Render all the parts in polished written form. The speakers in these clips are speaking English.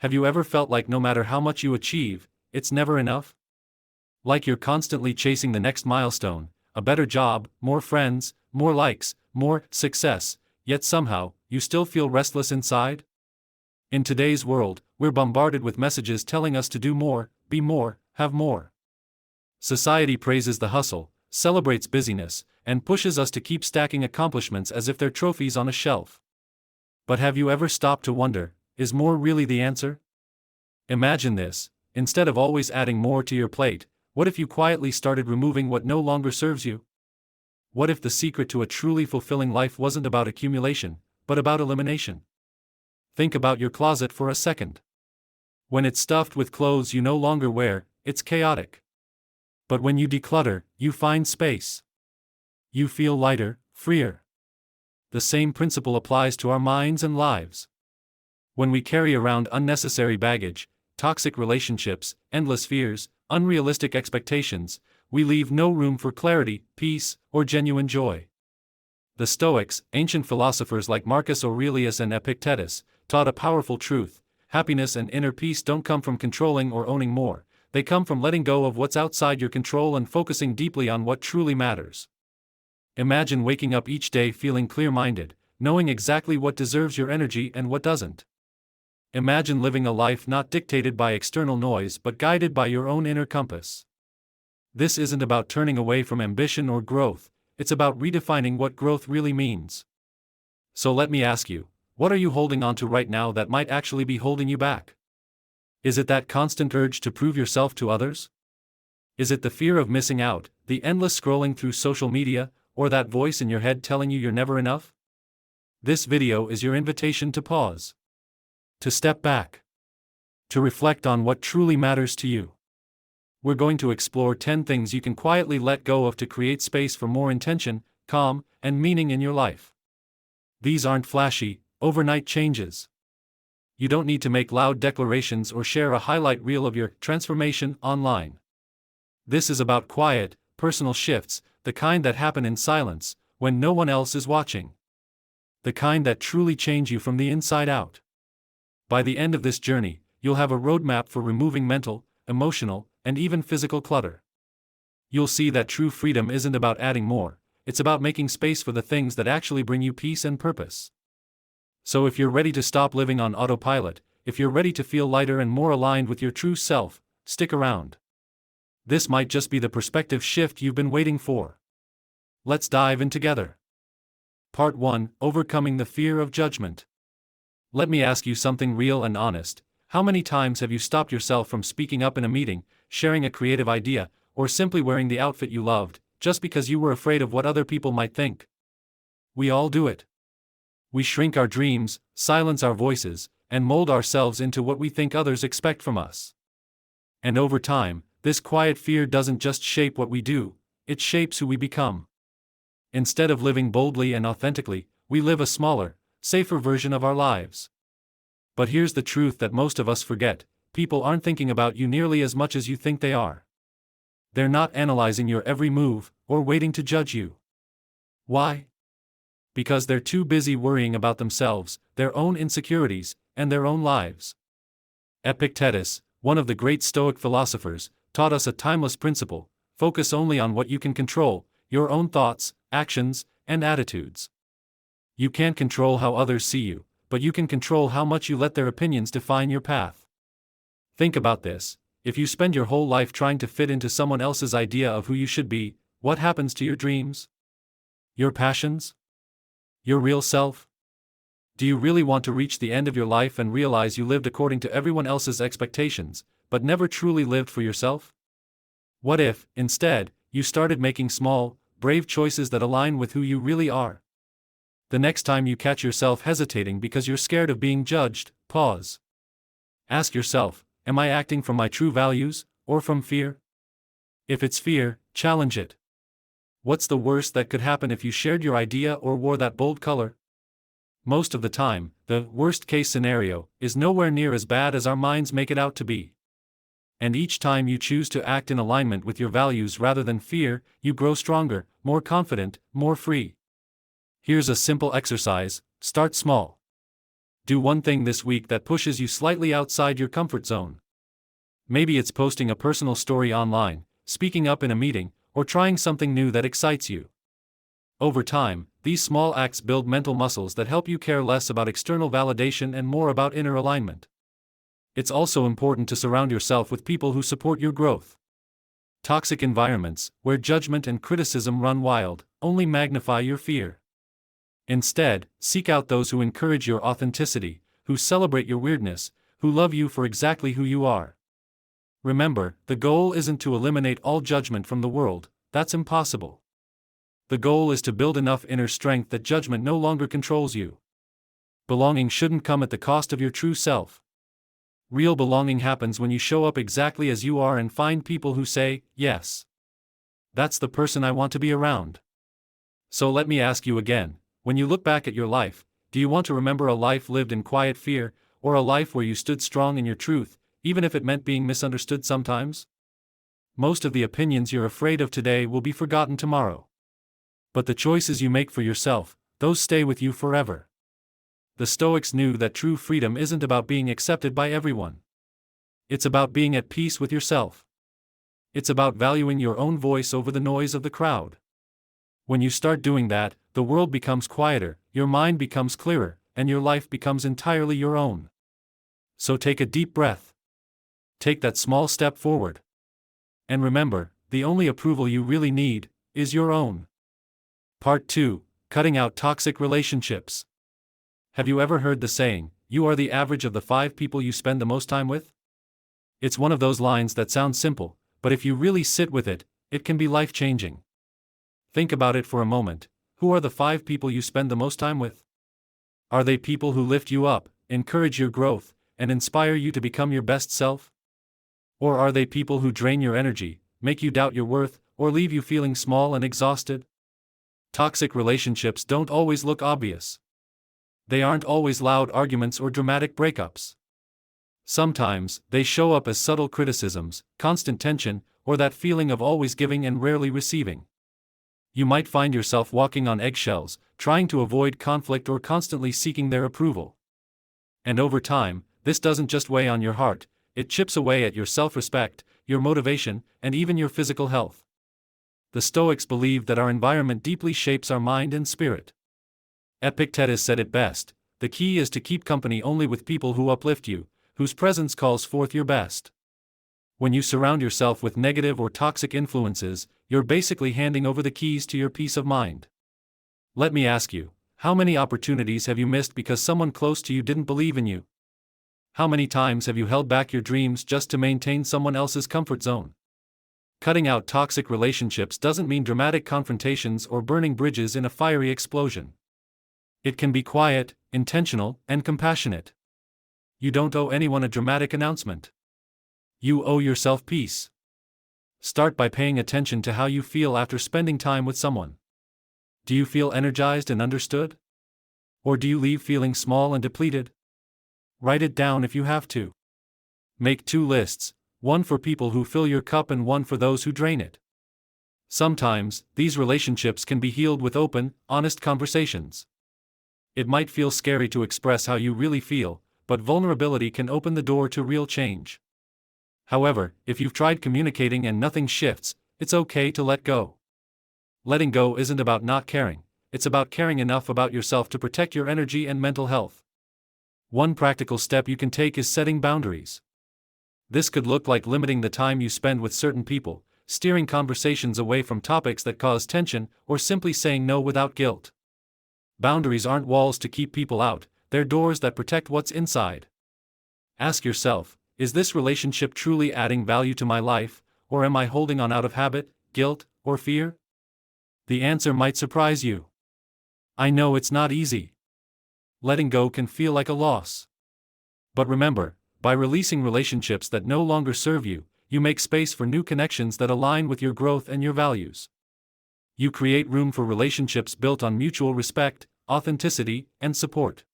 Have you ever felt like no matter how much you achieve, it's never enough? Like you're constantly chasing the next milestone, a better job, more friends, more likes, more success, yet somehow, you still feel restless inside? In today's world, we're bombarded with messages telling us to do more, be more, have more. Society praises the hustle, celebrates busyness, and pushes us to keep stacking accomplishments as if they're trophies on a shelf. But have you ever stopped to wonder, is more really the answer? Imagine this: instead of always adding more to your plate, what if you quietly started removing what no longer serves you? What if the secret to a truly fulfilling life wasn't about accumulation, but about elimination? Think about your closet for a second. When it's stuffed with clothes you no longer wear, it's chaotic. But when you declutter, you find space. You feel lighter, freer. The same principle applies to our minds and lives. When we carry around unnecessary baggage, toxic relationships, endless fears, unrealistic expectations, we leave no room for clarity, peace, or genuine joy. The Stoics, ancient philosophers like Marcus Aurelius and Epictetus, taught a powerful truth: happiness and inner peace don't come from controlling or owning more, they come from letting go of what's outside your control and focusing deeply on what truly matters. Imagine waking up each day feeling clear-minded, knowing exactly what deserves your energy and what doesn't. Imagine living a life not dictated by external noise but guided by your own inner compass. This isn't about turning away from ambition or growth, it's about redefining what growth really means. So let me ask you, what are you holding on to right now that might actually be holding you back? Is it that constant urge to prove yourself to others? Is it the fear of missing out, the endless scrolling through social media, or that voice in your head telling you you're never enough? This video is your invitation to pause. To step back. To reflect on what truly matters to you. We're going to explore 10 things you can quietly let go of to create space for more intention, calm, and meaning in your life. These aren't flashy, overnight changes. You don't need to make loud declarations or share a highlight reel of your transformation online. This is about quiet, personal shifts, the kind that happen in silence, when no one else is watching. The kind that truly change you from the inside out. By the end of this journey, you'll have a roadmap for removing mental, emotional, and even physical clutter. You'll see that true freedom isn't about adding more, it's about making space for the things that actually bring you peace and purpose. So if you're ready to stop living on autopilot, if you're ready to feel lighter and more aligned with your true self, stick around. This might just be the perspective shift you've been waiting for. Let's dive in together. Part 1: Overcoming the Fear of Judgment. Let me ask you something real and honest. How many times have you stopped yourself from speaking up in a meeting, sharing a creative idea, or simply wearing the outfit you loved, just because you were afraid of what other people might think? We all do it. We shrink our dreams, silence our voices, and mold ourselves into what we think others expect from us. And over time, this quiet fear doesn't just shape what we do, it shapes who we become. Instead of living boldly and authentically, we live a smaller, safer version of our lives. But here's the truth that most of us forget: people aren't thinking about you nearly as much as you think they are. They're not analyzing your every move, or waiting to judge you. Why? Because they're too busy worrying about themselves, their own insecurities, and their own lives. Epictetus, one of the great Stoic philosophers, taught us a timeless principle: focus only on what you can control, your own thoughts, actions, and attitudes. You can't control how others see you, but you can control how much you let their opinions define your path. Think about this: if you spend your whole life trying to fit into someone else's idea of who you should be, what happens to your dreams? Your passions? Your real self? Do you really want to reach the end of your life and realize you lived according to everyone else's expectations, but never truly lived for yourself? What if, instead, you started making small, brave choices that align with who you really are? The next time you catch yourself hesitating because you're scared of being judged, pause. Ask yourself, am I acting from my true values, or from fear? If it's fear, challenge it. What's the worst that could happen if you shared your idea or wore that bold color? Most of the time, the worst-case scenario is nowhere near as bad as our minds make it out to be. And each time you choose to act in alignment with your values rather than fear, you grow stronger, more confident, more free. Here's a simple exercise: start small. Do one thing this week that pushes you slightly outside your comfort zone. Maybe it's posting a personal story online, speaking up in a meeting, or trying something new that excites you. Over time, these small acts build mental muscles that help you care less about external validation and more about inner alignment. It's also important to surround yourself with people who support your growth. Toxic environments, where judgment and criticism run wild, only magnify your fear. Instead, seek out those who encourage your authenticity, who celebrate your weirdness, who love you for exactly who you are. Remember, the goal isn't to eliminate all judgment from the world, that's impossible. The goal is to build enough inner strength that judgment no longer controls you. Belonging shouldn't come at the cost of your true self. Real belonging happens when you show up exactly as you are and find people who say, yes, that's the person I want to be around. So let me ask you again, when you look back at your life, do you want to remember a life lived in quiet fear, or a life where you stood strong in your truth, even if it meant being misunderstood sometimes? Most of the opinions you're afraid of today will be forgotten tomorrow. But the choices you make for yourself, those stay with you forever. The Stoics knew that true freedom isn't about being accepted by everyone. It's about being at peace with yourself. It's about valuing your own voice over the noise of the crowd. When you start doing that, the world becomes quieter, your mind becomes clearer, and your life becomes entirely your own. So take a deep breath. Take that small step forward. And remember, the only approval you really need is your own. Part 2: Cutting out toxic relationships. Have you ever heard the saying, you are the average of the 5 people you spend the most time with? It's one of those lines that sounds simple, but if you really sit with it, it can be life-changing. Think about it for a moment. Who are the 5 people you spend the most time with? Are they people who lift you up, encourage your growth, and inspire you to become your best self? Or are they people who drain your energy, make you doubt your worth, or leave you feeling small and exhausted? Toxic relationships don't always look obvious. They aren't always loud arguments or dramatic breakups. Sometimes, they show up as subtle criticisms, constant tension, or that feeling of always giving and rarely receiving. You might find yourself walking on eggshells, trying to avoid conflict or constantly seeking their approval. And over time, this doesn't just weigh on your heart, it chips away at your self-respect, your motivation, and even your physical health. The Stoics believed that our environment deeply shapes our mind and spirit. Epictetus said it best, the key is to keep company only with people who uplift you, whose presence calls forth your best. When you surround yourself with negative or toxic influences, you're basically handing over the keys to your peace of mind. Let me ask you, how many opportunities have you missed because someone close to you didn't believe in you? How many times have you held back your dreams just to maintain someone else's comfort zone? Cutting out toxic relationships doesn't mean dramatic confrontations or burning bridges in a fiery explosion. It can be quiet, intentional, and compassionate. You don't owe anyone a dramatic announcement. You owe yourself peace. Start by paying attention to how you feel after spending time with someone. Do you feel energized and understood? Or do you leave feeling small and depleted? Write it down if you have to. Make 2 lists, one for people who fill your cup and one for those who drain it. Sometimes, these relationships can be healed with open, honest conversations. It might feel scary to express how you really feel, but vulnerability can open the door to real change. However, if you've tried communicating and nothing shifts, it's okay to let go. Letting go isn't about not caring, it's about caring enough about yourself to protect your energy and mental health. One practical step you can take is setting boundaries. This could look like limiting the time you spend with certain people, steering conversations away from topics that cause tension, or simply saying no without guilt. Boundaries aren't walls to keep people out, they're doors that protect what's inside. Ask yourself, is this relationship truly adding value to my life, or am I holding on out of habit, guilt, or fear? The answer might surprise you. I know it's not easy. Letting go can feel like a loss. But remember, by releasing relationships that no longer serve you, you make space for new connections that align with your growth and your values. You create room for relationships built on mutual respect, authenticity, and support.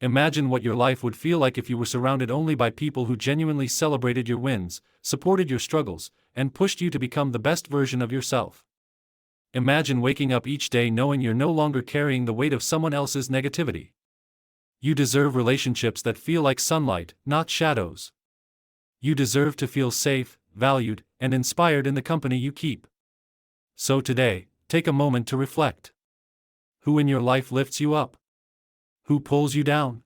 Imagine what your life would feel like if you were surrounded only by people who genuinely celebrated your wins, supported your struggles, and pushed you to become the best version of yourself. Imagine waking up each day knowing you're no longer carrying the weight of someone else's negativity. You deserve relationships that feel like sunlight, not shadows. You deserve to feel safe, valued, and inspired in the company you keep. So today, take a moment to reflect. Who in your life lifts you up? Who pulls you down?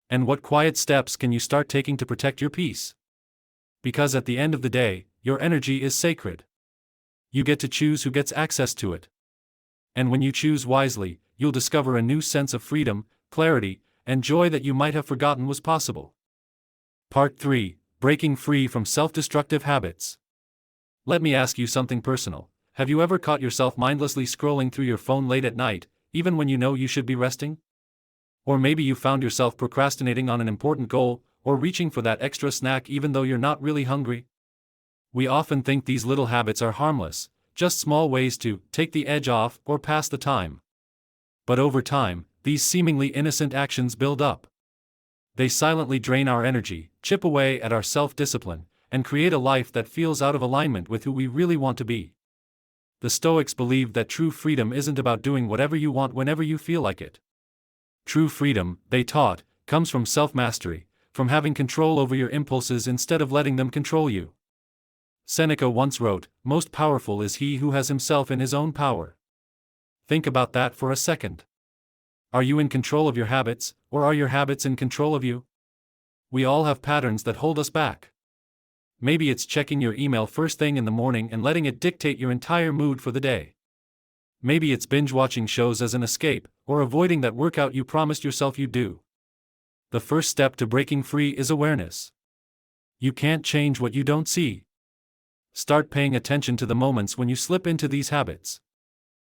And what quiet steps can you start taking to protect your peace? Because at the end of the day, your energy is sacred. You get to choose who gets access to it. And when you choose wisely, you'll discover a new sense of freedom, clarity, and joy that you might have forgotten was possible. Part 3: Breaking Free from Self-Destructive Habits. Let me ask you something personal. Have you ever caught yourself mindlessly scrolling through your phone late at night, even when you know you should be resting? Or maybe you found yourself procrastinating on an important goal, or reaching for that extra snack even though you're not really hungry? We often think these little habits are harmless, just small ways to take the edge off or pass the time. But over time, these seemingly innocent actions build up. They silently drain our energy, chip away at our self-discipline, and create a life that feels out of alignment with who we really want to be. The Stoics believed that true freedom isn't about doing whatever you want whenever you feel like it. True freedom, they taught, comes from self-mastery, from having control over your impulses instead of letting them control you. Seneca once wrote, "Most powerful is he who has himself in his own power." Think about that for a second. Are you in control of your habits, or are your habits in control of you? We all have patterns that hold us back. Maybe it's checking your email first thing in the morning and letting it dictate your entire mood for the day. Maybe it's binge-watching shows as an escape, or avoiding that workout you promised yourself you'd do. The first step to breaking free is awareness. You can't change what you don't see. Start paying attention to the moments when you slip into these habits.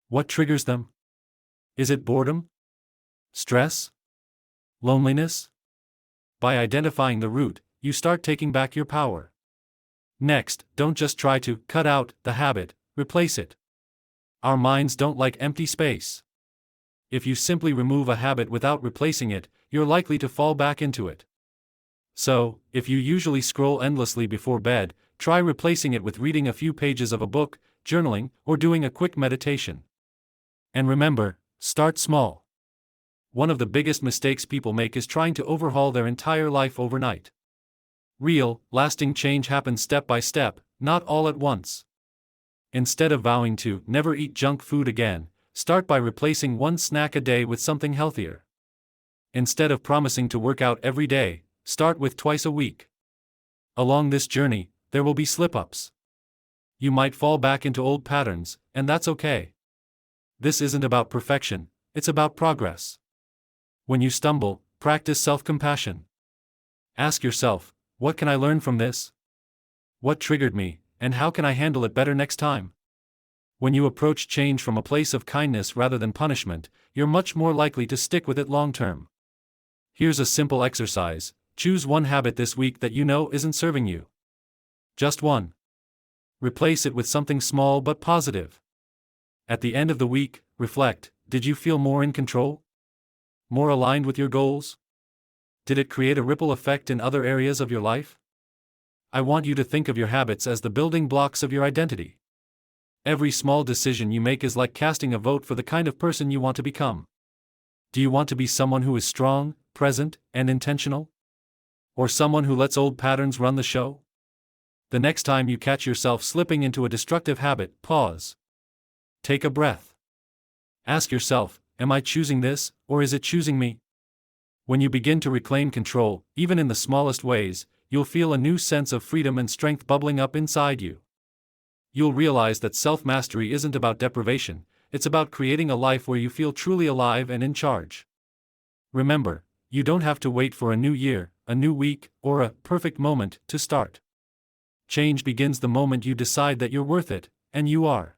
What triggers them? Is it boredom? Stress? Loneliness? By identifying the root, you start taking back your power. Next, don't just try to cut out the habit, replace it. Our minds don't like empty space. If you simply remove a habit without replacing it, you're likely to fall back into it. So, if you usually scroll endlessly before bed, try replacing it with reading a few pages of a book, journaling, or doing a quick meditation. And remember, start small. One of the biggest mistakes people make is trying to overhaul their entire life overnight. Real, lasting change happens step by step, not all at once. Instead of vowing to never eat junk food again, start by replacing one snack a day with something healthier. Instead of promising to work out every day, start with twice a week. Along this journey, there will be slip-ups. You might fall back into old patterns, and that's okay. This isn't about perfection, it's about progress. When you stumble, practice self-compassion. Ask yourself, what can I learn from this? What triggered me, and how can I handle it better next time? When you approach change from a place of kindness rather than punishment, you're much more likely to stick with it long-term. Here's a simple exercise: choose one habit this week that you know isn't serving you. Just one. Replace it with something small but positive. At the end of the week, reflect: did you feel more in control? More aligned with your goals? Did it create a ripple effect in other areas of your life? I want you to think of your habits as the building blocks of your identity. Every small decision you make is like casting a vote for the kind of person you want to become. Do you want to be someone who is strong, present, and intentional? Or someone who lets old patterns run the show? The next time you catch yourself slipping into a destructive habit, pause. Take a breath. Ask yourself, am I choosing this, or is it choosing me? When you begin to reclaim control, even in the smallest ways, you'll feel a new sense of freedom and strength bubbling up inside you. You'll realize that self-mastery isn't about deprivation, it's about creating a life where you feel truly alive and in charge. Remember, you don't have to wait for a new year, a new week, or a perfect moment to start. Change begins the moment you decide that you're worth it, and you are.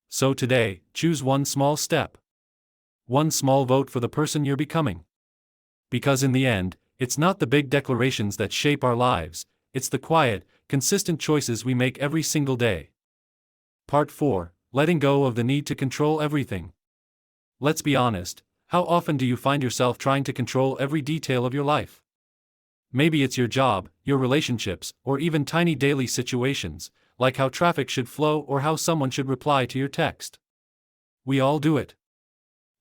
So today, choose one small step. One small vote for the person you're becoming. Because in the end, it's not the big declarations that shape our lives, it's the quiet, consistent choices we make every single day. Part 4: Letting go of the need to control everything. Let's be honest, how often do you find yourself trying to control every detail of your life? Maybe it's your job, your relationships, or even tiny daily situations, like how traffic should flow or how someone should reply to your text. We all do it.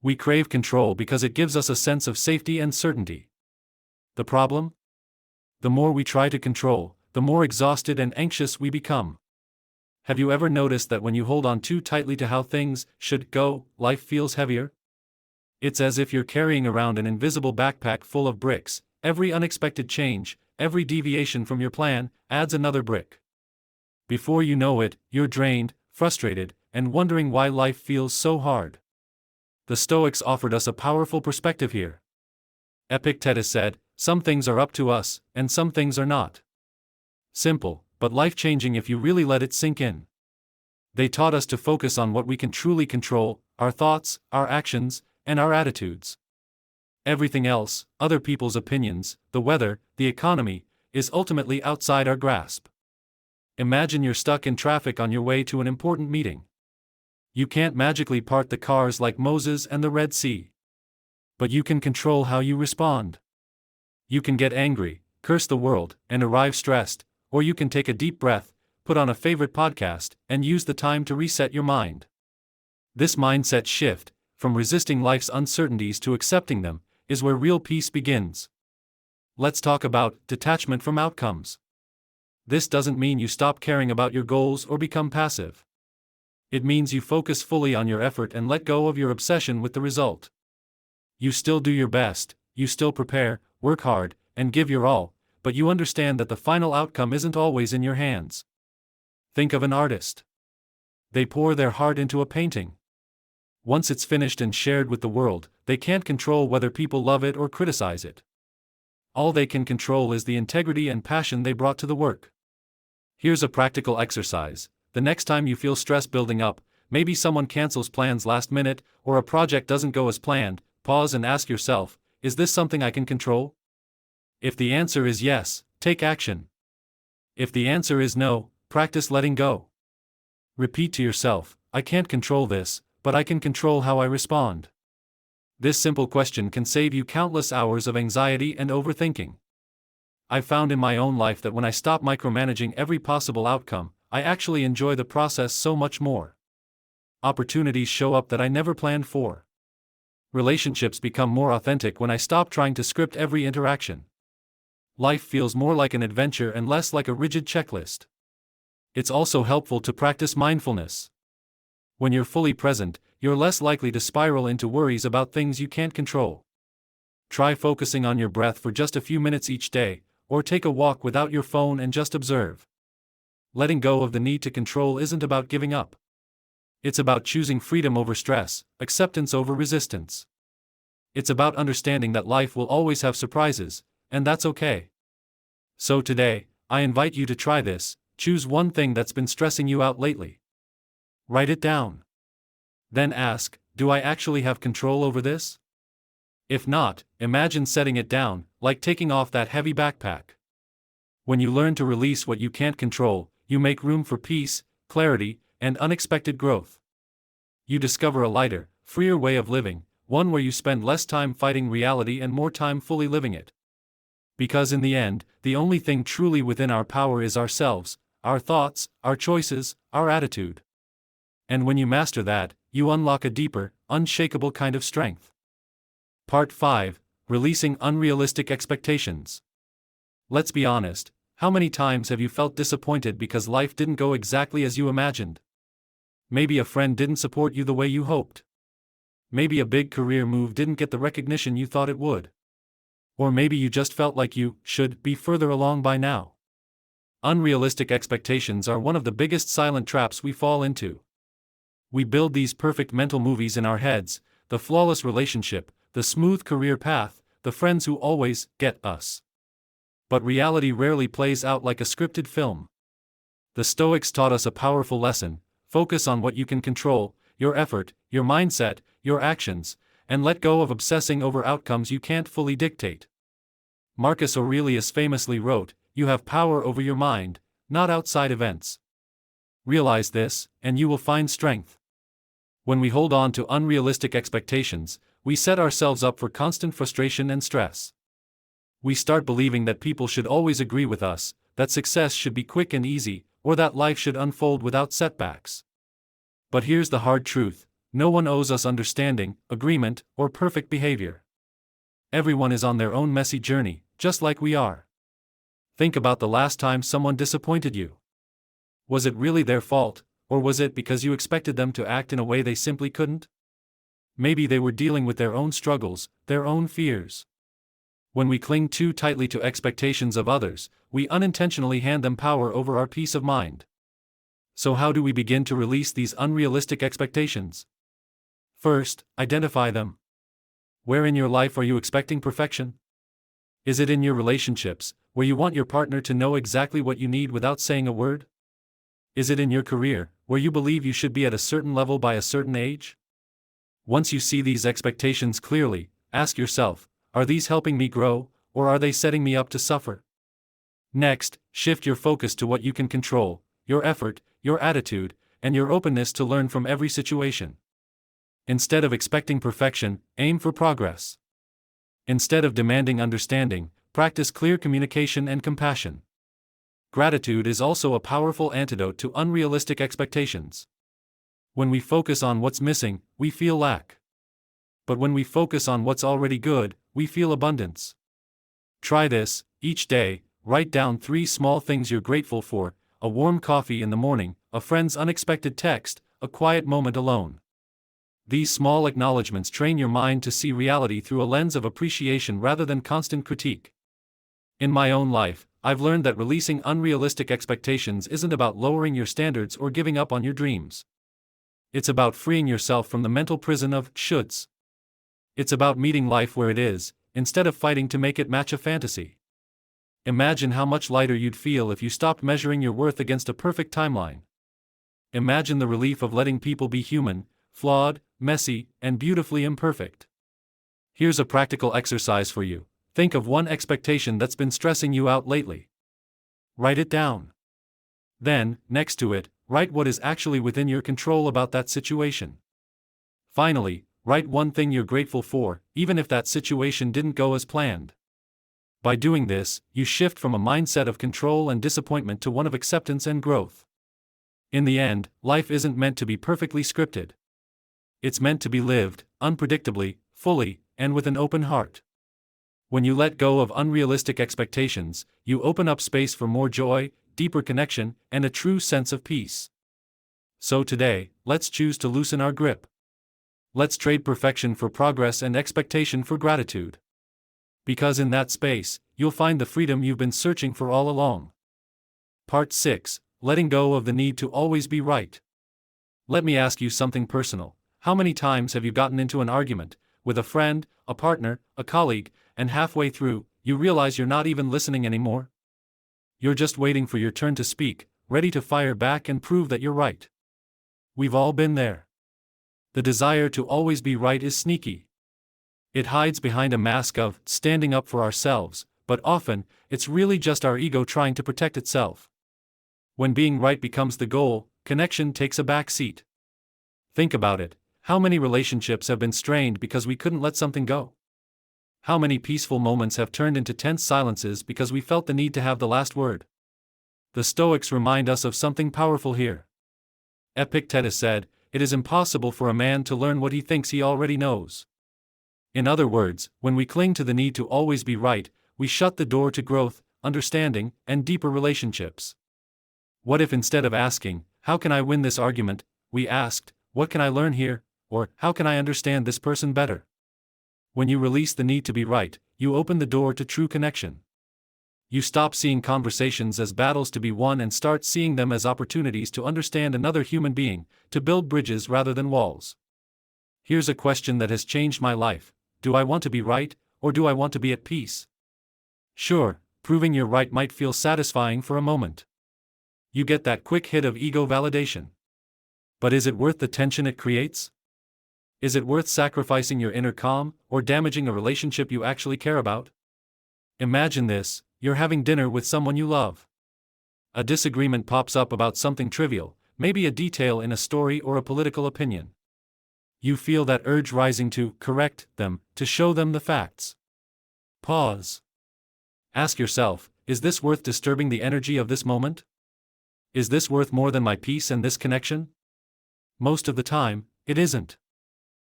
We crave control because it gives us a sense of safety and certainty. The problem? The more we try to control, the more exhausted and anxious we become. Have you ever noticed that when you hold on too tightly to how things should go, life feels heavier? It's as if you're carrying around an invisible backpack full of bricks. Every unexpected change, every deviation from your plan, adds another brick. Before you know it, you're drained, frustrated, and wondering why life feels so hard. The Stoics offered us a powerful perspective here. Epictetus said, "Some things are up to us, and some things are not." Simple, but life-changing if you really let it sink in. They taught us to focus on what we can truly control: our thoughts, our actions, and our attitudes. Everything else, other people's opinions, the weather, the economy, is ultimately outside our grasp. Imagine you're stuck in traffic on your way to an important meeting. You can't magically part the cars like Moses and the Red Sea. But you can control how you respond. You can get angry, curse the world, and arrive stressed, or you can take a deep breath, put on a favorite podcast, and use the time to reset your mind. This mindset shift, from resisting life's uncertainties to accepting them, is where real peace begins. Let's talk about detachment from outcomes. This doesn't mean you stop caring about your goals or become passive. It means you focus fully on your effort and let go of your obsession with the result. You still do your best, you still prepare, work hard, and give your all, but you understand that the final outcome isn't always in your hands. Think of an artist. They pour their heart into a painting. Once it's finished and shared with the world, they can't control whether people love it or criticize it. All they can control is the integrity and passion they brought to the work. Here's a practical exercise. The next time you feel stress building up, maybe someone cancels plans last minute, or a project doesn't go as planned, pause and ask yourself, is this something I can control? If the answer is yes, take action. If the answer is no, practice letting go. Repeat to yourself, I can't control this, but I can control how I respond. This simple question can save you countless hours of anxiety and overthinking. I've found in my own life that when I stop micromanaging every possible outcome, I actually enjoy the process so much more. Opportunities show up that I never planned for. Relationships become more authentic when I stop trying to script every interaction. Life feels more like an adventure and less like a rigid checklist. It's also helpful to practice mindfulness. When you're fully present, you're less likely to spiral into worries about things you can't control. Try focusing on your breath for just a few minutes each day, or take a walk without your phone and just observe. Letting go of the need to control isn't about giving up. It's about choosing freedom over stress, acceptance over resistance. It's about understanding that life will always have surprises, and that's okay. So today, I invite you to try this. Choose one thing that's been stressing you out lately. Write it down. Then ask, do I actually have control over this? If not, imagine setting it down, like taking off that heavy backpack. When you learn to release what you can't control, you make room for peace, clarity, and unexpected growth. You discover a lighter, freer way of living, one where you spend less time fighting reality and more time fully living it. Because in the end, the only thing truly within our power is ourselves, our thoughts, our choices, our attitude. And when you master that, you unlock a deeper, unshakable kind of strength. Part 5. Releasing unrealistic expectations. Let's be honest, how many times have you felt disappointed because life didn't go exactly as you imagined? Maybe a friend didn't support you the way you hoped. Maybe a big career move didn't get the recognition you thought it would. Or maybe you just felt like you should be further along by now. Unrealistic expectations are one of the biggest silent traps we fall into. We build these perfect mental movies in our heads: the flawless relationship, the smooth career path, the friends who always get us. But reality rarely plays out like a scripted film. The Stoics taught us a powerful lesson: focus on what you can control, your effort, your mindset, your actions, and let go of obsessing over outcomes you can't fully dictate. Marcus Aurelius famously wrote, "You have power over your mind, not outside events." Realize this, and you will find strength. When we hold on to unrealistic expectations, we set ourselves up for constant frustration and stress. We start believing that people should always agree with us, that success should be quick and easy, or that life should unfold without setbacks. But here's the hard truth: No one owes us understanding, agreement, or perfect behavior. Everyone is on their own messy journey, just like we are. Think about the last time someone disappointed you. Was it really their fault, or was it because you expected them to act in a way they simply couldn't? Maybe they were dealing with their own struggles, their own fears. When we cling too tightly to expectations of others, we unintentionally hand them power over our peace of mind. So how do we begin to release these unrealistic expectations? First, identify them. Where in your life are you expecting perfection? Is it in your relationships, where you want your partner to know exactly what you need without saying a word? Is it in your career, where you believe you should be at a certain level by a certain age? Once you see these expectations clearly, ask yourself, are these helping me grow, or are they setting me up to suffer? Next, shift your focus to what you can control, your effort, your attitude, and your openness to learn from every situation. Instead of expecting perfection, aim for progress. Instead of demanding understanding, practice clear communication and compassion. Gratitude is also a powerful antidote to unrealistic expectations. When we focus on what's missing, we feel lack. But when we focus on what's already good, we feel abundance. Try this: each day, write down 3 small things you're grateful for: a warm coffee in the morning, a friend's unexpected text, a quiet moment alone. These small acknowledgments train your mind to see reality through a lens of appreciation rather than constant critique. In my own life, I've learned that releasing unrealistic expectations isn't about lowering your standards or giving up on your dreams. It's about freeing yourself from the mental prison of shoulds. It's about meeting life where it is, instead of fighting to make it match a fantasy. Imagine how much lighter you'd feel if you stopped measuring your worth against a perfect timeline. Imagine the relief of letting people be human, flawed, messy, and beautifully imperfect. Here's a practical exercise for you. Think of one expectation that's been stressing you out lately. Write it down. Then, next to it, write what is actually within your control about that situation. Finally, write one thing you're grateful for, even if that situation didn't go as planned. By doing this, you shift from a mindset of control and disappointment to one of acceptance and growth. In the end, life isn't meant to be perfectly scripted. It's meant to be lived, unpredictably, fully, and with an open heart. When you let go of unrealistic expectations, you open up space for more joy, deeper connection, and a true sense of peace. So today, let's choose to loosen our grip. Let's trade perfection for progress and expectation for gratitude. Because in that space, you'll find the freedom you've been searching for all along. Part 6: Letting go of the need to always be right. Let me ask you something personal. How many times have you gotten into an argument with a friend, a partner, a colleague, and halfway through, you realize you're not even listening anymore? You're just waiting for your turn to speak, ready to fire back and prove that you're right. We've all been there. The desire to always be right is sneaky. It hides behind a mask of standing up for ourselves, but often, it's really just our ego trying to protect itself. When being right becomes the goal, connection takes a back seat. Think about it. How many relationships have been strained because we couldn't let something go? How many peaceful moments have turned into tense silences because we felt the need to have the last word? The Stoics remind us of something powerful here. Epictetus said, "It is impossible for a man to learn what he thinks he already knows." In other words, when we cling to the need to always be right, we shut the door to growth, understanding, and deeper relationships. What if instead of asking, "How can I win this argument?" we asked, "What can I learn here?" or "How can I understand this person better?" When you release the need to be right, you open the door to true connection. You stop seeing conversations as battles to be won and start seeing them as opportunities to understand another human being, to build bridges rather than walls. Here's a question that has changed my life: do I want to be right, or do I want to be at peace? Sure, proving you're right might feel satisfying for a moment. You get that quick hit of ego validation. But is it worth the tension it creates? Is it worth sacrificing your inner calm, or damaging a relationship you actually care about? Imagine this: you're having dinner with someone you love. A disagreement pops up about something trivial, maybe a detail in a story or a political opinion. You feel that urge rising to correct them, to show them the facts. Pause. Ask yourself, is this worth disturbing the energy of this moment? Is this worth more than my peace and this connection? Most of the time, It isn't.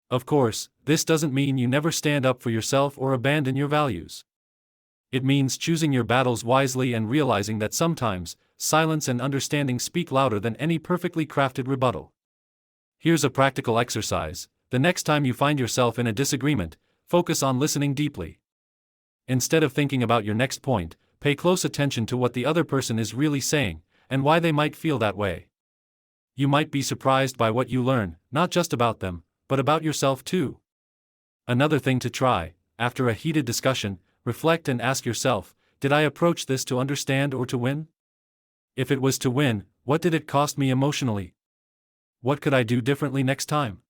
Of course, this doesn't mean you never stand up for yourself or abandon your values. It means choosing your battles wisely and realizing that sometimes, silence and understanding speak louder than any perfectly crafted rebuttal. Here's a practical exercise. The next time you find yourself in a disagreement, focus on listening deeply. Instead of thinking about your next point, pay close attention to what the other person is really saying, and why they might feel that way. You might be surprised by what you learn, not just about them, but about yourself too. Another thing to try, after a heated discussion, reflect and ask yourself, did I approach this to understand or to win? If it was to win, what did it cost me emotionally? What could I do differently next time?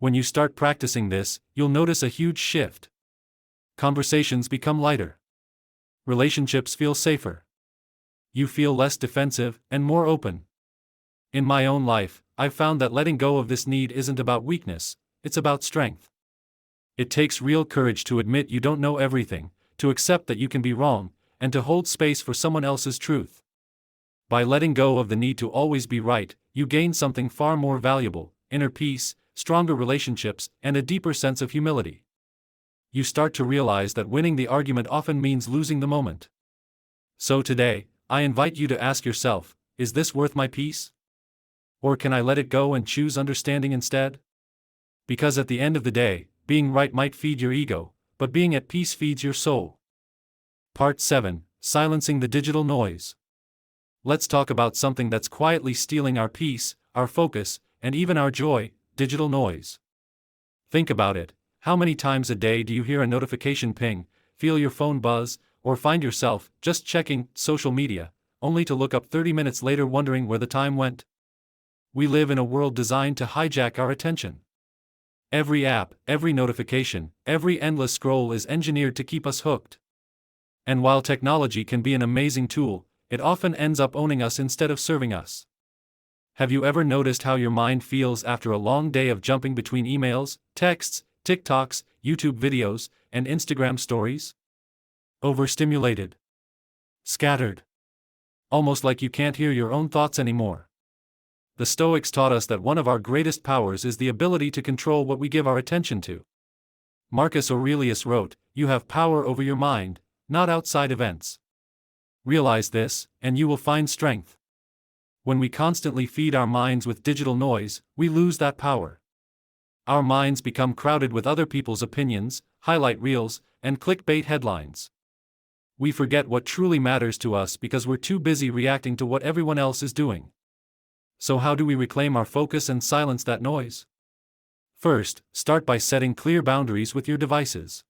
When you start practicing this, you'll notice a huge shift. Conversations become lighter. Relationships feel safer. You feel less defensive and more open. In my own life, I've found that letting go of this need isn't about weakness, it's about strength. It takes real courage to admit you don't know everything, to accept that you can be wrong, and to hold space for someone else's truth. By letting go of the need to always be right, you gain something far more valuable: inner peace, stronger relationships, and a deeper sense of humility. You start to realize that winning the argument often means losing the moment. So today, I invite you to ask yourself, is this worth my peace? Or can I let it go and choose understanding instead? Because at the end of the day, being right might feed your ego, but being at peace feeds your soul. Part 7: Silencing the Digital Noise. Let's talk about something that's quietly stealing our peace, our focus, and even our joy: digital noise. Think about it. How many times a day do you hear a notification ping, feel your phone buzz, or find yourself just checking social media, only to look up 30 minutes later wondering where the time went? We live in a world designed to hijack our attention. Every app, every notification, every endless scroll is engineered to keep us hooked. And while technology can be an amazing tool, it often ends up owning us instead of serving us. Have you ever noticed how your mind feels after a long day of jumping between emails, texts, TikToks, YouTube videos, and Instagram stories? Overstimulated. Scattered. Almost like you can't hear your own thoughts anymore. The Stoics taught us that one of our greatest powers is the ability to control what we give our attention to. Marcus Aurelius wrote, "You have power over your mind, not outside events." Realize this, and you will find strength. When we constantly feed our minds with digital noise, we lose that power. Our minds become crowded with other people's opinions, highlight reels, and clickbait headlines. We forget what truly matters to us because we're too busy reacting to what everyone else is doing. So how do we reclaim our focus and silence that noise? First, start by setting clear boundaries with your devices.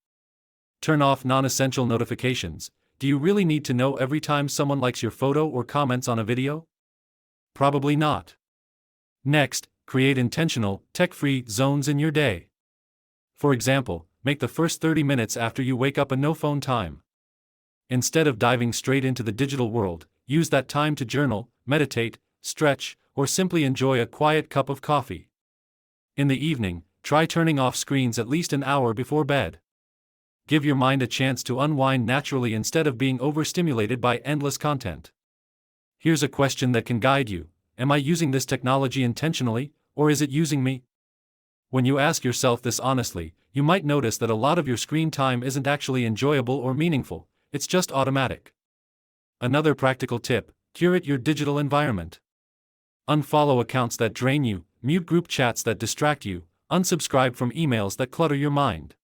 Turn off non-essential notifications. Do you really need to know every time someone likes your photo or comments on a video? Probably not. Next, create intentional, tech-free zones in your day. For example, make the first 30 minutes after you wake up a no-phone time. Instead of diving straight into the digital world, use that time to journal, meditate, stretch, or simply enjoy a quiet cup of coffee. In the evening, try turning off screens at least an hour before bed. Give your mind a chance to unwind naturally instead of being overstimulated by endless content. Here's a question that can guide you: am I using this technology intentionally, or is it using me? When you ask yourself this honestly, you might notice that a lot of your screen time isn't actually enjoyable or meaningful, it's just automatic. Another practical tip: curate your digital environment. Unfollow accounts that drain you, mute group chats that distract you, unsubscribe from emails that clutter your mind.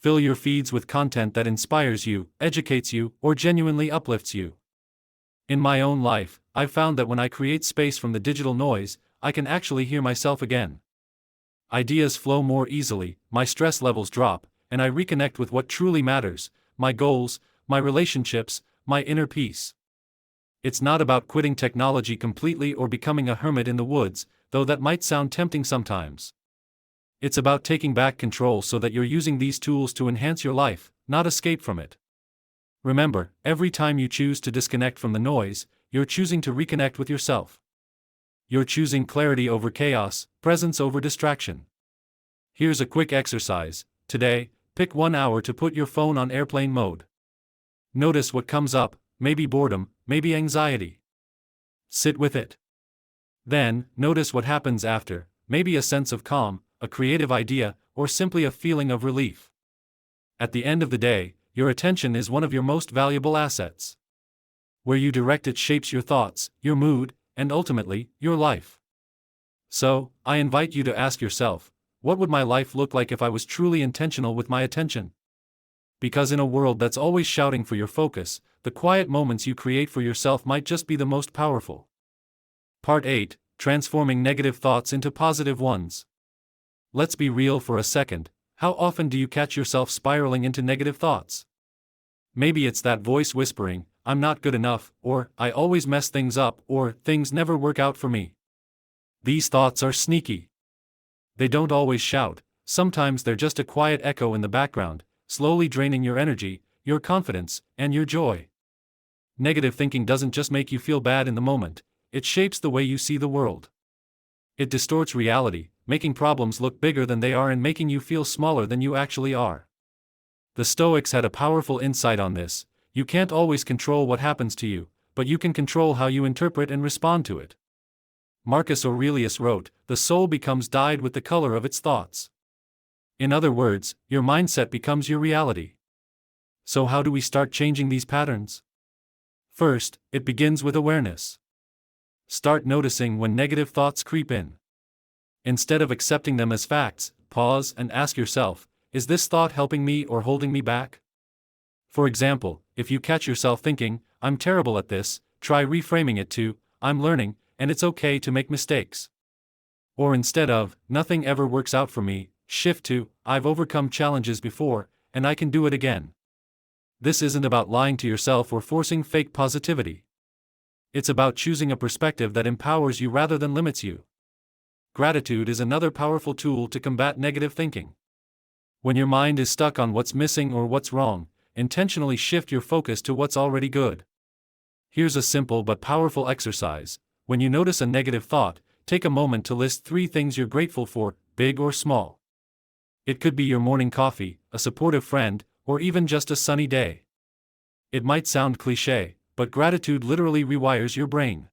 Fill your feeds with content that inspires you, educates you, or genuinely uplifts you. In my own life, I've found that when I create space from the digital noise, I can actually hear myself again. Ideas flow more easily, my stress levels drop, and I reconnect with what truly matters: my goals, my relationships, my inner peace. It's not about quitting technology completely or becoming a hermit in the woods, though that might sound tempting sometimes. It's about taking back control so that you're using these tools to enhance your life, not escape from it. Remember, every time you choose to disconnect from the noise, you're choosing to reconnect with yourself. You're choosing clarity over chaos, presence over distraction. Here's a quick exercise. Today, pick 1 hour to put your phone on airplane mode. Notice what comes up, maybe boredom, maybe anxiety. Sit with it. Then, notice what happens after. maybe a sense of calm, a creative idea, or simply a feeling of relief. At the end of the day, your attention is one of your most valuable assets. Where you direct it shapes your thoughts, your mood, and ultimately, your life. So, I invite you to ask yourself, what would my life look like if I was truly intentional with my attention? Because in a world that's always shouting for your focus, the quiet moments you create for yourself might just be the most powerful. Part 8: Transforming Negative Thoughts into Positive Ones. Let's be real for a second. How often do you catch yourself spiraling into negative thoughts? Maybe it's that voice whispering, "I'm not good enough," or "I always mess things up," or "things never work out for me." These thoughts are sneaky. They don't always shout, sometimes they're just a quiet echo in the background, slowly draining your energy, your confidence, and your joy. Negative thinking doesn't just make you feel bad in the moment, it shapes the way you see the world. It distorts reality, making problems look bigger than they are and making you feel smaller than you actually are. The Stoics had a powerful insight on this: you can't always control what happens to you, but you can control how you interpret and respond to it. Marcus Aurelius wrote, "The soul becomes dyed with the color of its thoughts." In other words, your mindset becomes your reality. So how do we start changing these patterns? First, it begins with awareness. Start noticing when negative thoughts creep in. Instead of accepting them as facts, pause and ask yourself, is this thought helping me or holding me back? For example, if you catch yourself thinking, "I'm terrible at this," try reframing it to, "I'm learning, and it's okay to make mistakes." Or instead of, "Nothing ever works out for me," shift to, "I've overcome challenges before, and I can do it again." This isn't about lying to yourself or forcing fake positivity. It's about choosing a perspective that empowers you rather than limits you. Gratitude is another powerful tool to combat negative thinking. When your mind is stuck on what's missing or what's wrong, intentionally shift your focus to what's already good. Here's a simple but powerful exercise. When you notice a negative thought, take a moment to list 3 things you're grateful for, big or small. It could be your morning coffee, a supportive friend, or even just a sunny day. It might sound cliché, but gratitude literally rewires your brain.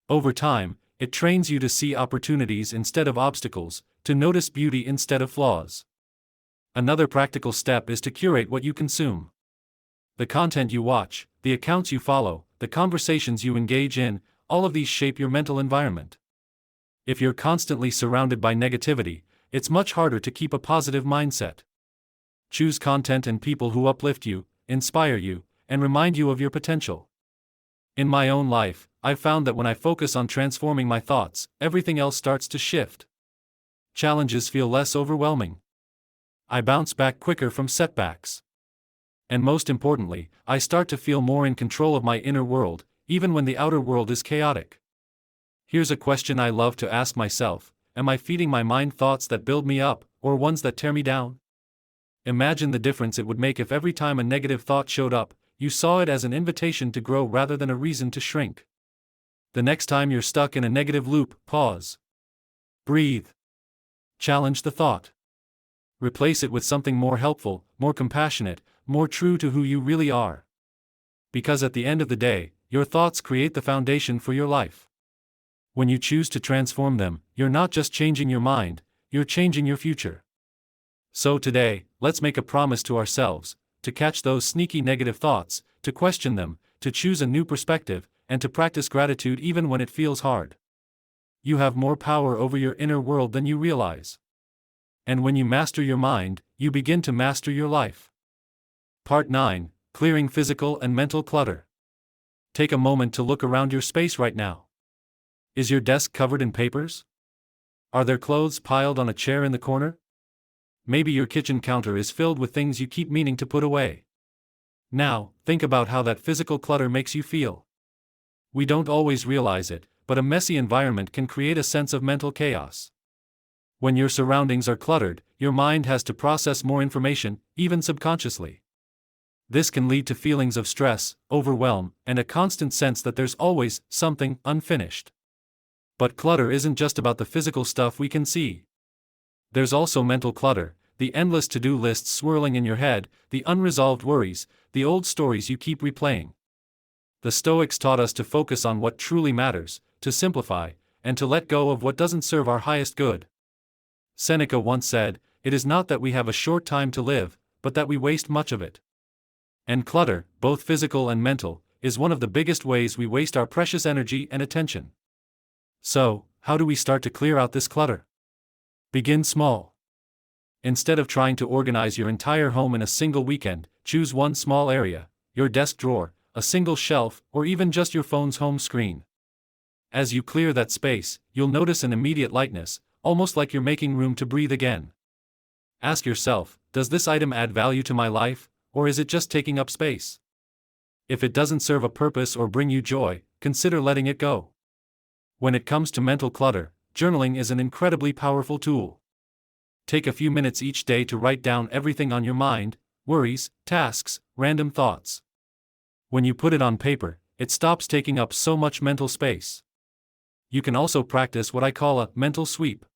Over time, it trains you to see opportunities instead of obstacles, to notice beauty instead of flaws. Another practical step is to curate what you consume. The content you watch, the accounts you follow, the conversations you engage in, all of these shape your mental environment. If you're constantly surrounded by negativity, it's much harder to keep a positive mindset. Choose content and people who uplift you, inspire you, and remind you of your potential. In my own life, I've found that when I focus on transforming my thoughts, everything else starts to shift. Challenges feel less overwhelming. I bounce back quicker from setbacks. And most importantly, I start to feel more in control of my inner world, even when the outer world is chaotic. Here's a question I love to ask myself: am I feeding my mind thoughts that build me up, or ones that tear me down? Imagine the difference it would make if every time a negative thought showed up, you saw it as an invitation to grow rather than a reason to shrink. The next time you're stuck in a negative loop, pause. Breathe. Challenge the thought. Replace it with something more helpful, more compassionate, more true to who you really are. Because at the end of the day, your thoughts create the foundation for your life. When you choose to transform them, you're not just changing your mind, you're changing your future. So today, let's make a promise to ourselves: to catch those sneaky negative thoughts, to question them, to choose a new perspective, and to practice gratitude even when it feels hard. You have more power over your inner world than you realize. And when you master your mind, you begin to master your life. Part 9: Clearing Physical and Mental Clutter. Take a moment to look around your space right now. Is your desk covered in papers? Are there clothes piled on a chair in the corner? Maybe your kitchen counter is filled with things you keep meaning to put away. Now, think about how that physical clutter makes you feel. We don't always realize it, but a messy environment can create a sense of mental chaos. When your surroundings are cluttered, your mind has to process more information, even subconsciously. This can lead to feelings of stress, overwhelm, and a constant sense that there's always something unfinished. But clutter isn't just about the physical stuff we can see. There's also mental clutter, the endless to-do lists swirling in your head, the unresolved worries, the old stories you keep replaying. The Stoics taught us to focus on what truly matters, to simplify, and to let go of what doesn't serve our highest good. Seneca once said, "It is not that we have a short time to live, but that we waste much of it." And clutter, both physical and mental, is one of the biggest ways we waste our precious energy and attention. So, how do we start to clear out this clutter? Begin small. Instead of trying to organize your entire home in a single weekend, choose one small area, your desk drawer, a single shelf, or even just your phone's home screen. As you clear that space, you'll notice an immediate lightness, almost like you're making room to breathe again. Ask yourself, does this item add value to my life, or is it just taking up space? If it doesn't serve a purpose or bring you joy, consider letting it go. When it comes to mental clutter, journaling is an incredibly powerful tool. Take a few minutes each day to write down everything on your mind, worries, tasks, random thoughts. When you put it on paper, it stops taking up so much mental space. You can also practice what I call a mental sweep.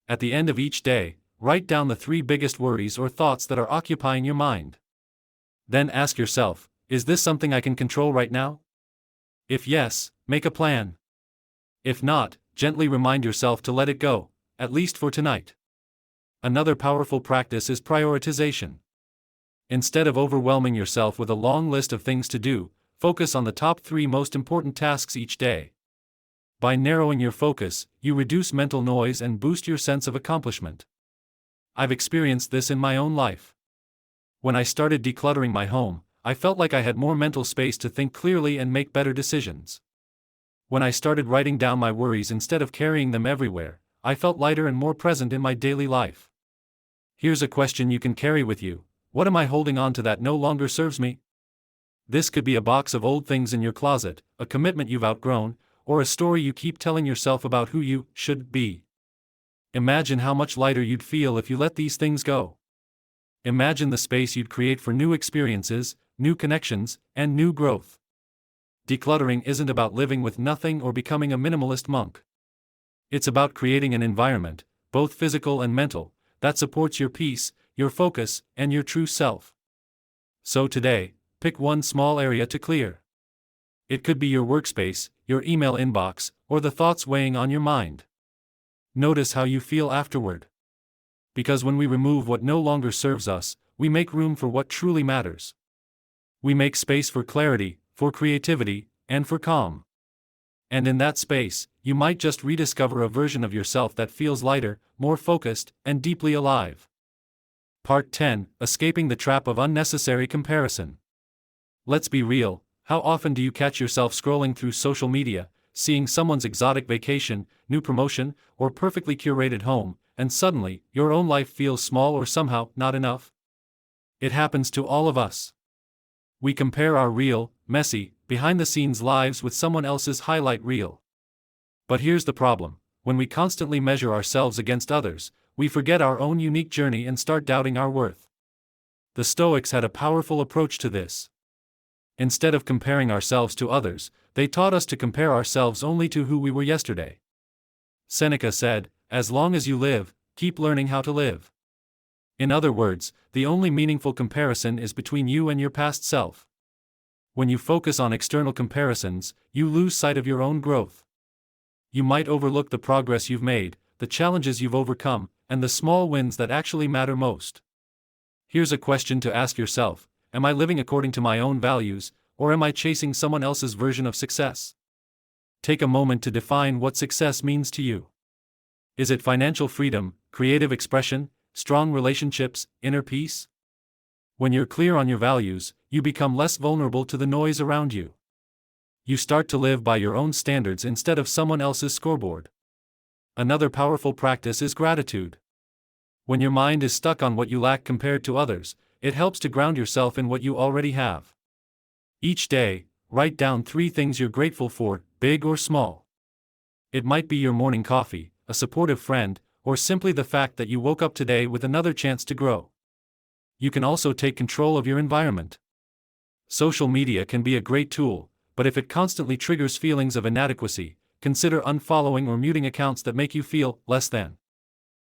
At the end of each day, write down the 3 biggest worries or thoughts that are occupying your mind. Then ask yourself, is this something I can control right now? If yes, make a plan. If not, gently remind yourself to let it go, at least for tonight. Another powerful practice is prioritization. Instead of overwhelming yourself with a long list of things to do, focus on the top 3 most important tasks each day. By narrowing your focus, you reduce mental noise and boost your sense of accomplishment. I've experienced this in my own life. When I started decluttering my home, I felt like I had more mental space to think clearly and make better decisions. When I started writing down my worries instead of carrying them everywhere, I felt lighter and more present in my daily life. Here's a question you can carry with you: what am I holding on to that no longer serves me? This could be a box of old things in your closet, a commitment you've outgrown, or a story you keep telling yourself about who you should be. Imagine how much lighter you'd feel if you let these things go. Imagine the space you'd create for new experiences, new connections, and new growth. Decluttering isn't about living with nothing or becoming a minimalist monk. It's about creating an environment, both physical and mental, that supports your peace, your focus, and your true self. So today, pick one small area to clear. It could be your workspace, your email inbox, or the thoughts weighing on your mind. Notice how you feel afterward. Because when we remove what no longer serves us, we make room for what truly matters. We make space for clarity, for creativity, and for calm. And in that space, you might just rediscover a version of yourself that feels lighter, more focused, and deeply alive. Part 10: Escaping the Trap of Unnecessary Comparison. Let's be real, how often do you catch yourself scrolling through social media, seeing someone's exotic vacation, new promotion, or perfectly curated home, and suddenly, your own life feels small or somehow not enough? It happens to all of us. We compare our real, messy, behind-the-scenes lives with someone else's highlight reel. But here's the problem: when we constantly measure ourselves against others, we forget our own unique journey and start doubting our worth. The Stoics had a powerful approach to this. Instead of comparing ourselves to others, they taught us to compare ourselves only to who we were yesterday. Seneca said, "As long as you live, keep learning how to live." In other words, the only meaningful comparison is between you and your past self. When you focus on external comparisons, you lose sight of your own growth. You might overlook the progress you've made, the challenges you've overcome, and the small wins that actually matter most. Here's a question to ask yourself: am I living according to my own values, or am I chasing someone else's version of success? Take a moment to define what success means to you. Is it financial freedom, creative expression, strong relationships, inner peace? When you're clear on your values, you become less vulnerable to the noise around you. You start to live by your own standards instead of someone else's scoreboard. Another powerful practice is gratitude. When your mind is stuck on what you lack compared to others, it helps to ground yourself in what you already have. Each day, write down 3 things you're grateful for, big or small. It might be your morning coffee, a supportive friend, or simply the fact that you woke up today with another chance to grow. You can also take control of your environment. Social media can be a great tool, but if it constantly triggers feelings of inadequacy, consider unfollowing or muting accounts that make you feel less than.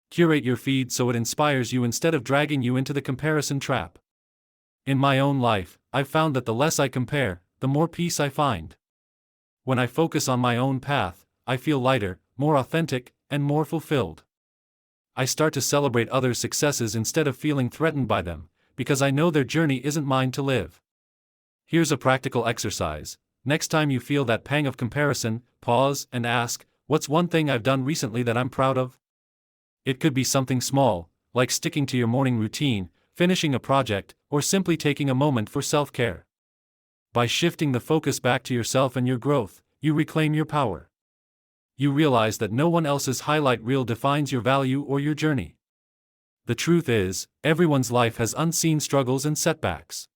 Curate your feed so it inspires you instead of dragging you into the comparison trap. In my own life, I've found that the less I compare, the more peace I find. When I focus on my own path, I feel lighter, more authentic, and more fulfilled. I start to celebrate others' successes instead of feeling threatened by them, because I know their journey isn't mine to live. Here's a practical exercise. Next time you feel that pang of comparison, pause and ask, what's one thing I've done recently that I'm proud of? It could be something small, like sticking to your morning routine, finishing a project, or simply taking a moment for self-care. By shifting the focus back to yourself and your growth, you reclaim your power. You realize that no one else's highlight reel defines your value or your journey. The truth is, everyone's life has unseen struggles and setbacks.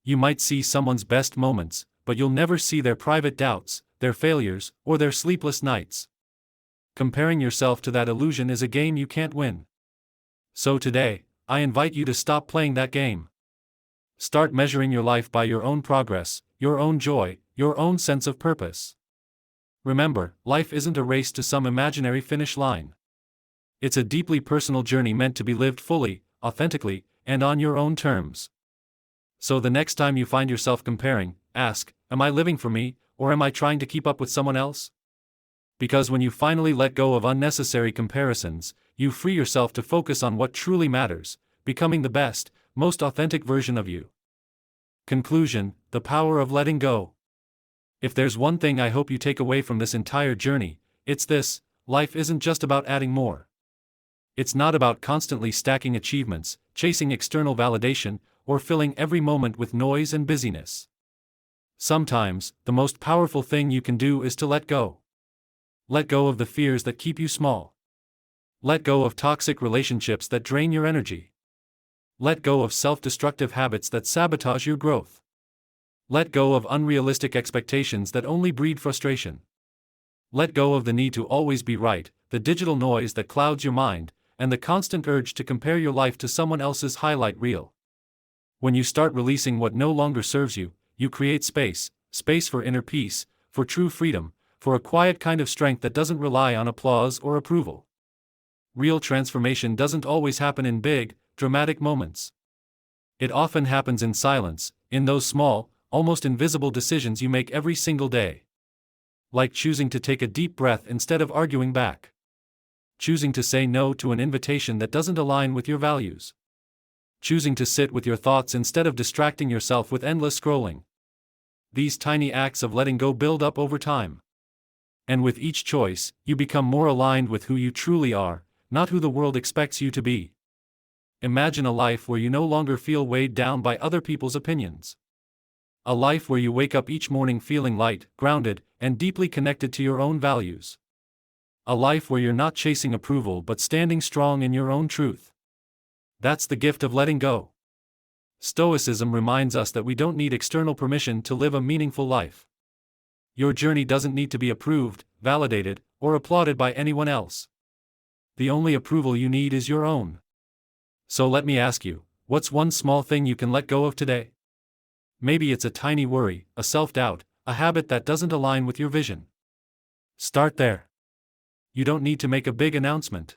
You might see someone's best moments, but you'll never see their private doubts, their failures, or their sleepless nights. Comparing yourself to that illusion is a game you can't win. So today, I invite you to stop playing that game. Start measuring your life by your own progress, your own joy, your own sense of purpose. Remember, life isn't a race to some imaginary finish line. It's a deeply personal journey meant to be lived fully, authentically, and on your own terms. So the next time you find yourself comparing, ask, am I living for me, or am I trying to keep up with someone else? Because when you finally let go of unnecessary comparisons, you free yourself to focus on what truly matters, becoming the best, most authentic version of you. Conclusion: the power of letting go. If there's one thing I hope you take away from this entire journey, it's this: life isn't just about adding more. It's not about constantly stacking achievements, chasing external validation, or filling every moment with noise and busyness. Sometimes, the most powerful thing you can do is to let go. Let go of the fears that keep you small. Let go of toxic relationships that drain your energy. Let go of self-destructive habits that sabotage your growth. Let go of unrealistic expectations that only breed frustration. Let go of the need to always be right, the digital noise that clouds your mind, and the constant urge to compare your life to someone else's highlight reel. When you start releasing what no longer serves you, you create space for inner peace, for true freedom, for a quiet kind of strength that doesn't rely on applause or approval. Real transformation doesn't always happen in big, dramatic moments. It often happens in silence, in those small, almost invisible decisions you make every single day. Like choosing to take a deep breath instead of arguing back. Choosing to say no to an invitation that doesn't align with your values. Choosing to sit with your thoughts instead of distracting yourself with endless scrolling. These tiny acts of letting go build up over time. And with each choice, you become more aligned with who you truly are, not who the world expects you to be. Imagine a life where you no longer feel weighed down by other people's opinions. A life where you wake up each morning feeling light, grounded, and deeply connected to your own values. A life where you're not chasing approval but standing strong in your own truth. That's the gift of letting go. Stoicism reminds us that we don't need external permission to live a meaningful life. Your journey doesn't need to be approved, validated, or applauded by anyone else. The only approval you need is your own. So let me ask you, what's one small thing you can let go of today? Maybe it's a tiny worry, a self-doubt, a habit that doesn't align with your vision. Start there. You don't need to make a big announcement.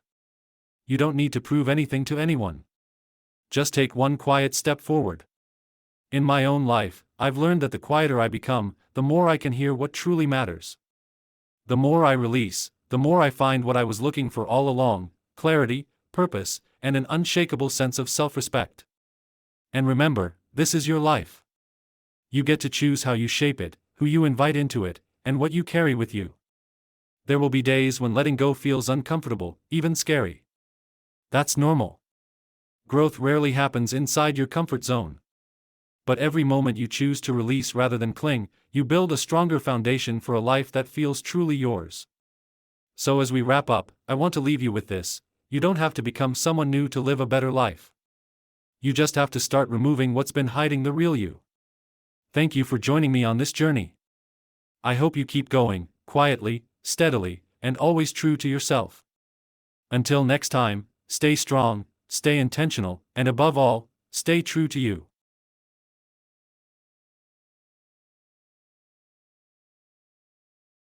You don't need to prove anything to anyone. Just take one quiet step forward. In my own life, I've learned that the quieter I become, the more I can hear what truly matters. The more I release, the more I find what I was looking for all along: clarity, purpose, and an unshakable sense of self-respect. And remember, this is your life. You get to choose how you shape it, who you invite into it, and what you carry with you. There will be days when letting go feels uncomfortable, even scary. That's normal. Growth rarely happens inside your comfort zone. But every moment you choose to release rather than cling, you build a stronger foundation for a life that feels truly yours. So as we wrap up, I want to leave you with this: you don't have to become someone new to live a better life. You just have to start removing what's been hiding the real you. Thank you for joining me on this journey. I hope you keep going, quietly, steadily, and always true to yourself. Until next time, stay strong, stay intentional, and above all, stay true to you.